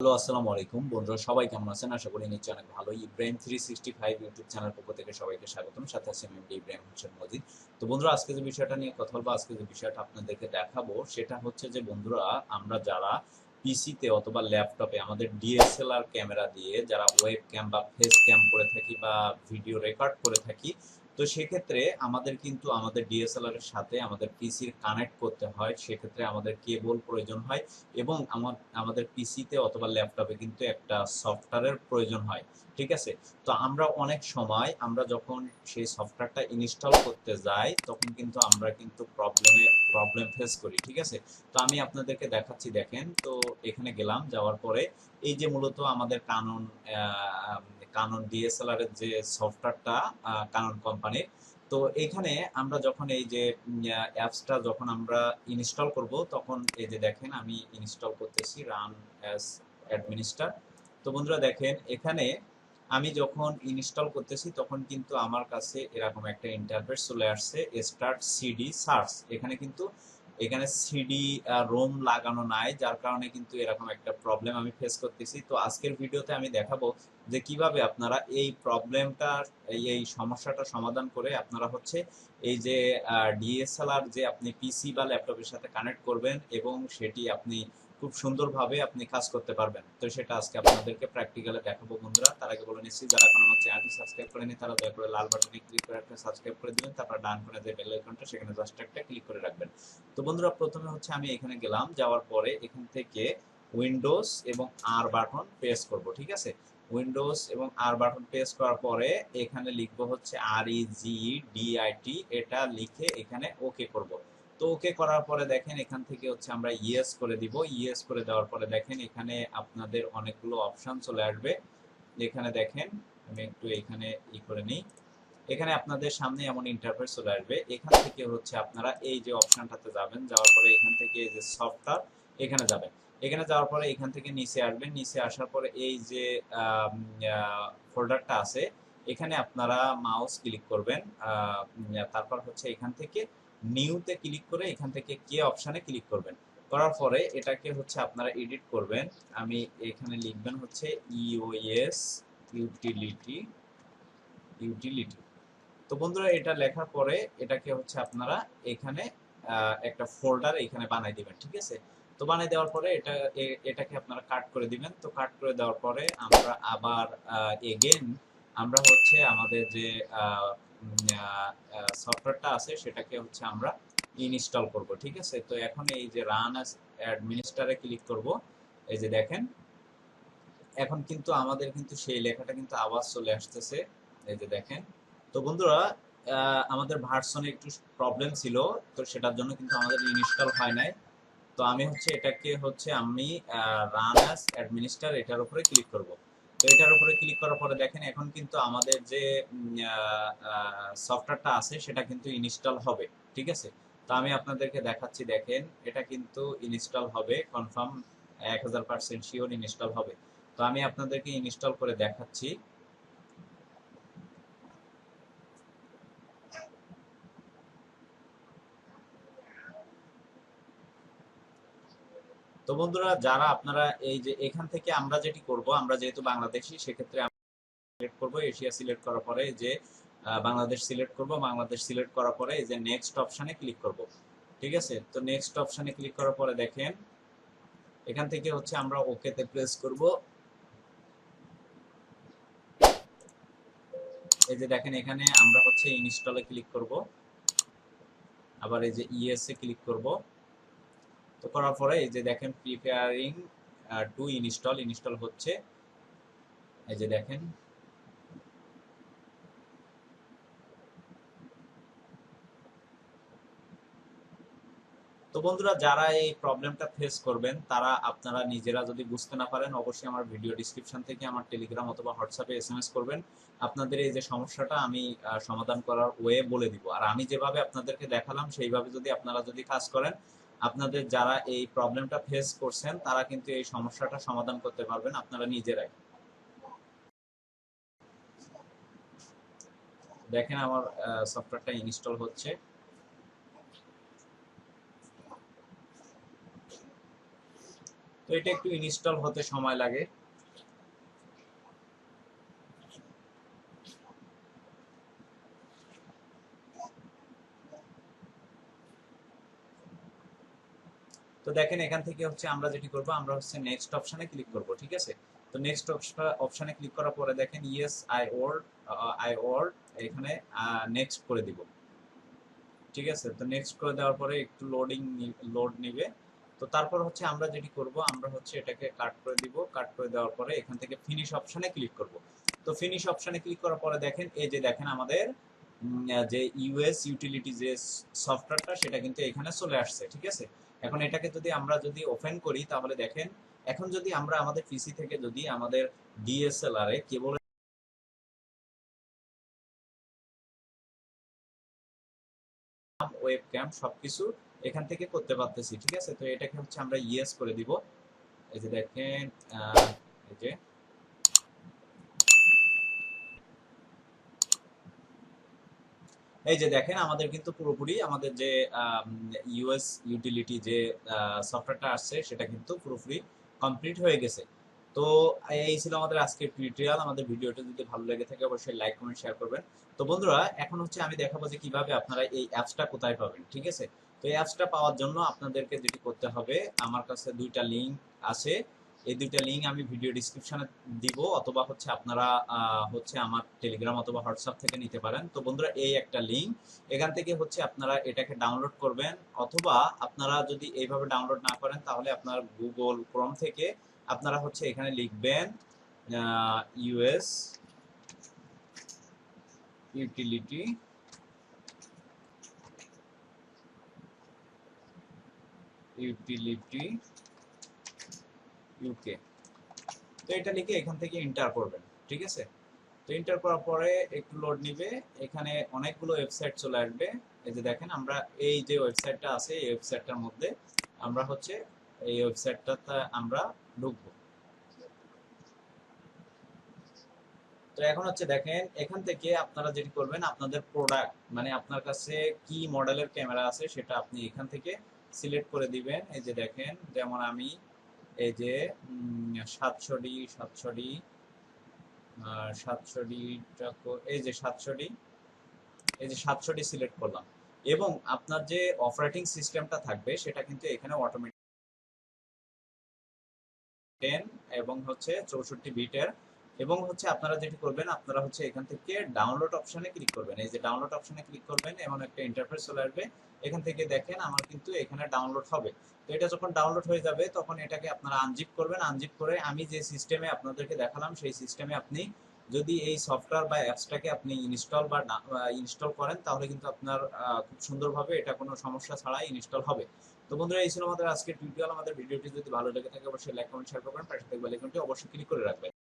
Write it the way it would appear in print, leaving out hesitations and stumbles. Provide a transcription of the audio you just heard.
Hello, আসসালামু আলাইকুম বন্ধুরা, সবাই কেমন আছেন? আশা করি নিশ্চয়ই অনেক ভালো। ইব্রাহিম 365 ইউটিউব চ্যানেল পক্ষ থেকে সবাইকে স্বাগতম। সাথে আছি আমি এমডি ইব্রাহিম হোসেন মজিদ। তো বন্ধুরা, আজকে যে বিষয়টা নিয়ে কথা বলবো, আজকে যে বিষয়টা আপনাদেরকে দেখাবো সেটা হচ্ছে যে বন্ধুরা, আমরা যারা পিসিতে অথবা ল্যাপটপে আমাদের ডিএসএলআর ক্যামেরা দিয়ে যারা ওয়েব ক্যাম বা ফেস ক্যাম করে থাকি বা ভিডিও রেকর্ড করে থাকি, তো সেক্ষেত্রে আমাদের কিন্তু আমাদের ডিএসএলআর এর সাথে আমাদের পিসির কানেক্ট করতে হয়। সেক্ষেত্রে আমাদের কেবল প্রয়োজন হয় এবং আমাদের পিসিতে অথবা ল্যাপটপে কিন্তু একটা সফটওয়্যারের প্রয়োজন হয়। ঠিক আছে? তো আমরা অনেক সময় আমরা যখন সেই সফটওয়্যারটা ইনস্টল করতে যাই তখন কিন্তু আমরা কিন্তু প্রবলেম ফেস করি। ঠিক আছে? তো আমি আপনাদেরকে দেখাচ্ছি, দেখেন। তো এখানে গেলাম, যাওয়ার পরে এই যে মূলত আমাদের কানন ডিএসএলআর এর যে সফটওয়্যারটা, কানন কোম্পানির। তো এখানে আমরা যখন এই যে অ্যাপসটা যখন আমরা ইনস্টল করব, তখন এই যে দেখেন আমি ইনস্টল করতেছি রান অ্যাজ অ্যাডমিনিস্ট্রেটর। তো বন্ধুরা দেখেন, এখানে আমি যখন ইনস্টল করতেছি তখন কিন্তু আমার কাছে এরকম একটা ইন্টারফেস চলে আসছে, স্টার্ট সিডি সার্চ। এখানে সিডি রোম লাগানো নাই, যার কারণে কিন্তু এরকম একটা প্রবলেম আমি ফেস করতেছি। তো আজকের ভিডিওতে আমি দেখাবো যে কিভাবে আপনারা এই প্রবলেমটা, এই সমস্যাটা সমাধান করে আপনারা হচ্ছে এই যে ডিএসএলআর যে আপনি পিসি বা ল্যাপটপের সাথে কানেক্ট করবেন এবং সেটি আপনি খুব সুন্দরভাবে আপনি কাজ করতে পারবেন। তো সেটা আজকে আপনাদেরকে প্র্যাকটিক্যালে দেখাবো বন্ধুরা। তার আগে বলে নিচ্ছি, যারা এখন আমার চ্যানেলটি সাবস্ক্রাইব করেনি তারা দয়া করে লাল বাটনে ক্লিক করে একটা সাবস্ক্রাইব করে দিবেন। তারপর ডান কোণে যে বেল আইকনটা, সেখানে জাস্ট একটা ক্লিক করে রাখবেন। তো বন্ধুরা, প্রথমে হচ্ছে আমি এখানে গেলাম, যাওয়ার পরে এখান থেকে উইন্ডোজ এবং আর বাটন প্রেস করব। ঠিক আছে? উইন্ডোজ এবং আর বাটন প্রেস করার পরে এখানে লিখবো হচ্ছে REGDIT, এটা লিখে এখানে ওকে করব। তো ওকে করার পরে দেখেন এখান থেকে হচ্ছে আমরা ইয়েস করে দিব। ইয়েস করে দেওয়ার পরে দেখেন এখানে আপনাদের অনেকগুলো অপশন চলে আসবে। এখানে দেখেন, আমি একটু এখানে করে নিই। এখানে আপনাদের সামনে এমন ইন্টারফেস চলে আসবে। এখান থেকে হচ্ছে আপনারা এই যে অপশনটাতে যাবেন, যাওয়ার পরে এখান থেকে এই যে সফটওয়্যার, এখানে যাবেন। এখানে যাওয়ার পরে এখান থেকে নিচে আসবেন। নিচে আসার পরে এই যে ফোল্ডারটা আছে, এখানে আপনারা মাউস ক্লিক করবেন। তারপর হচ্ছে এখান থেকে নিউতে ক্লিক করে এখান থেকে কে অপশনে ক্লিক করবেন। করার পরে এটাকে হচ্ছে আপনারা এডিট করবেন। আমি এখানে লিখবেন হচ্ছে EOS ইউটিলিটি। তো বন্ধুরা, এটা লেখার পরে এটাকে হচ্ছে আপনারা এখানে একটা ফোল্ডার এখানে বানাই দিবেন। ঠিক আছে? তো বানাই দেওয়ার পরে এটাকে আপনারা কাট করে দিবেন। তো কাট করে দেওয়ার পরে আমরা আবার এগেন আমরা হচ্ছে আমাদের যে সফটওয়্যারটা আছে সেটাকে হচ্ছে আমরা ইনস্টল করব। ঠিক আছে? তো এখন এই যে রান অ্যাজ অ্যাডমিনিস্ট্রেটরে ক্লিক করব। এই যে দেখেন, এখন কিন্তু আমাদের কিন্তু সেই লেখাটা কিন্তু আওয়াজ চলে আসতেছে। এই যে দেখেন। তো বন্ধুরা, আমাদের ভার্সনে একটু প্রবলেম ছিল, তো সেটার জন্য কিন্তু আমাদের ইনস্টল হয় নাই। তো আমি হচ্ছে এটাকে হচ্ছে আমি রান অ্যাজ অ্যাডমিনিস্ট্রেটর এটার উপরে ক্লিক করব। তো এটার উপরে ক্লিক করার পরে দেখেন এখন কিন্তু আমাদের যে সফটওয়্যারটা আছে সেটা কিন্তু ইনস্টল হবে। ঠিক আছে? তো আমি আপনাদেরকে দেখাচ্ছি, দেখেন এটা কিন্তু ইনস্টল হবে, কনফার্ম 1000% শিওর ইনস্টল হবে। তো আমি আপনাদেরকে ইনস্টল করে দেখাচ্ছি। তো বন্ধুরা, যারা আপনারা এই যে এখান থেকে আমরা যেটি করব, আমরা যেহেতু বাংলাদেশি সেক্ষেত্রে আমরা সিলেক্ট করব। এশিয়া সিলেক্ট করার পরে যে বাংলাদেশ সিলেক্ট করব। বাংলাদেশ সিলেক্ট করার পরে এই যে নেক্সট অপশনে ক্লিক করব। ঠিক আছে? তো নেক্সট অপশনে ক্লিক করার পরে দেখেন এখান থেকে হচ্ছে আমরা ওকে তে প্রেস করব। এই যে দেখেন এখানে আমরা হচ্ছে ইনস্টলে ক্লিক করব, আবার এই যে ইএস এ ক্লিক করব। তো করার পরে এই যে দেখেন প্রিপেয়ারিং টু ইনস্টল হচ্ছে। এই যে দেখেন। তো বন্ধুরা, যারা এই প্রবলেমটা ফেস করবেন তারা আপনারা নিজেরা যদি বুঝতে না পারেন, অবশ্যই আমার ভিডিও ডিসক্রিপশন থেকে আমার টেলিগ্রাম অথবা হোয়াটসঅ্যাপে এসএমএস করবেন। আপনাদের এই যে সমস্যাটা আমি সমাধান করার ওয়ে বলে দিব। আর আমি যেভাবে আপনাদেরকে দেখালাম সেইভাবে যদি আপনারা কাজ করেন, আপনাদের যারা এই প্রবলেমটা ফেস করছেন তারা কিন্তু এই সমস্যাটা সমাধান করতে পারবেন আপনারা নিজেরাই। দেখেন আমার সফটওয়্যারটা ইনস্টল হচ্ছে। তো এটা একটু ইনস্টল হতে সময় লাগে। তো দেখেন এখান থেকে হচ্ছে আমরা যেটি করব, আমরা হচ্ছে নেক্সট অপশনে ক্লিক করব, ঠিক আছে। তো নেক্সট অপশনে ক্লিক করার পরে দেখেন ইয়েস আই ওর এখানে নেক্সট করে দিব, ঠিক আছে। তো নেক্সট করে দেওয়ার পরে একটু লোড নিবে। তো তারপর হচ্ছে আমরা যেটি করব, আমরা হচ্ছে এটাকে কাট করে দিব। কাট করে দেওয়ার পরে এখান থেকে ফিনিশ অপশনে ক্লিক করব। তো ফিনিশ অপশনে ক্লিক করার পরে দেখেন এই যে দেখেন আমাদের যে ইউএস ইউটিলিটি যে সফটওয়্যারটা সেটা কিন্তু এখানে চলে আসছে, ঠিক আছে। এখন এটাকে যদি ওপেন করি তাহলে দেখেন এখন যদি আমরা আমাদের পিসি থেকে যদি আমাদের ডিএসএলআর এ কেবল ওয়েবক্যাম সবকিছু এখান থেকে করতে পারতেছি, ঠিক আছে। তো এটাকে হচ্ছে আমরা ইয়েস করে দিব। এই যে দেখেন এই যে দেখেন আমাদের কিন্তু পুরোপুরি আমাদের যে ইউএস ইউটিলিটি যে সফটওয়্যারটা আসছে সেটা কিন্তু পুরোপুরি কমপ্লিট হয়ে গেছে। তো এই ছিল আমাদের আজকের টিউটোরিয়াল। আমাদের ভিডিওটা যদি ভালো লেগে থাকে অবশ্যই লাইক কমেন্ট শেয়ার করবেন। তো বন্ধুরা এখন হচ্ছে আমি দেখাবো যে কিভাবে আপনারা এই অ্যাপসটা কোথায় পাবেন, ঠিক আছে। তো এই অ্যাপসটা পাওয়ার জন্য আপনাদেরকে যেটি করতে হবে, আমার কাছে দুইটা লিঙ্ক আছে। এই দুইটা লিঙ্ক আমি ভিডিও ডিসক্রিপশনে দিব, অথবা হচ্ছে আপনারা হচ্ছে আমার টেলিগ্রাম অথবা হোয়াটসঅ্যাপ থেকে নিতে পারেন। তো বন্ধুরা এই একটা লিঙ্ক, এখান থেকে হচ্ছে আপনারা এটাকে ডাউনলোড করবেন, অথবা আপনারা যদি এইভাবে ডাউনলোড না করেন তাহলে আপনার গুগল ক্রোম থেকে আপনারা হচ্ছে এখানে লিখবেন ইউএস ইউটিলিটি ইউটিলিটি ইউকে। তো এটা লিখে এখান থেকে এন্টার করবেন, ঠিক আছে। তো এন্টার করার পরে একটু লোড নিবে, এখানে অনেকগুলো ওয়েবসাইট চলে আসবে। এই যে দেখেন আমরা এই যে ওয়েবসাইটটা আছে এই ওয়েবসাইটটার মধ্যে আমরা হচ্ছে এই ওয়েবসাইটটাতে আমরা ঢুকবো। তো এখন হচ্ছে দেখেন এখান থেকে আপনারা যেটি করবেন, আপনাদের প্রোডাক্ট মানে আপনার কাছে কি মডেলের ক্যামেরা আছে সেটা আপনি এখান থেকে সিলেক্ট করে দিবেন। এই যে দেখেন যেমন আমি এই যে 700D 700D এই যে 700D সিলেক্ট করলাম, এবং আপনার যে অপারেটিং সিস্টেমটা থাকবে সেটা কিন্তু এখানে অটোমেটিক 10 এবং হচ্ছে 64 বিটের। এবং হচ্ছে আপনারা যেটি করবেন, আপনারা হচ্ছে এখান থেকে ডাউনলোড অপশনে ক্লিক করবেন। এই যে ডাউনলোড অপশনে ক্লিক করবেন, এমন একটা ইন্টারফেস চলে আসবে। এখান থেকে দেখেন আমার কিন্তু এখানে ডাউনলোড হবে। তো এটা যখন ডাউনলোড হয়ে যাবে তখন এটাকে আপনারা আনজিপ করবেন। আনজিপ করে আমি যে সিস্টেমে আপনাদেরকে দেখালাম সেই সিস্টেমে আপনি যদি এই সফটওয়্যার বা অ্যাপসটাকে আপনি ইনস্টল করেন তাহলে কিন্তু আপনার খুব সুন্দরভাবে এটা কোনো সমস্যা ছাড়াই ইনস্টল হবে। তো বন্ধুরা এই ছিল আমাদের আজকের টিউটোরিয়াল। আমাদের ভিডিওটি যদি ভালো লেগে থাকে অবশ্যই লাইক কমেন্ট শেয়ার করবেন, পাশে থাকা বেল আইকনটি অবশ্যই ক্লিক করে রাখবেন।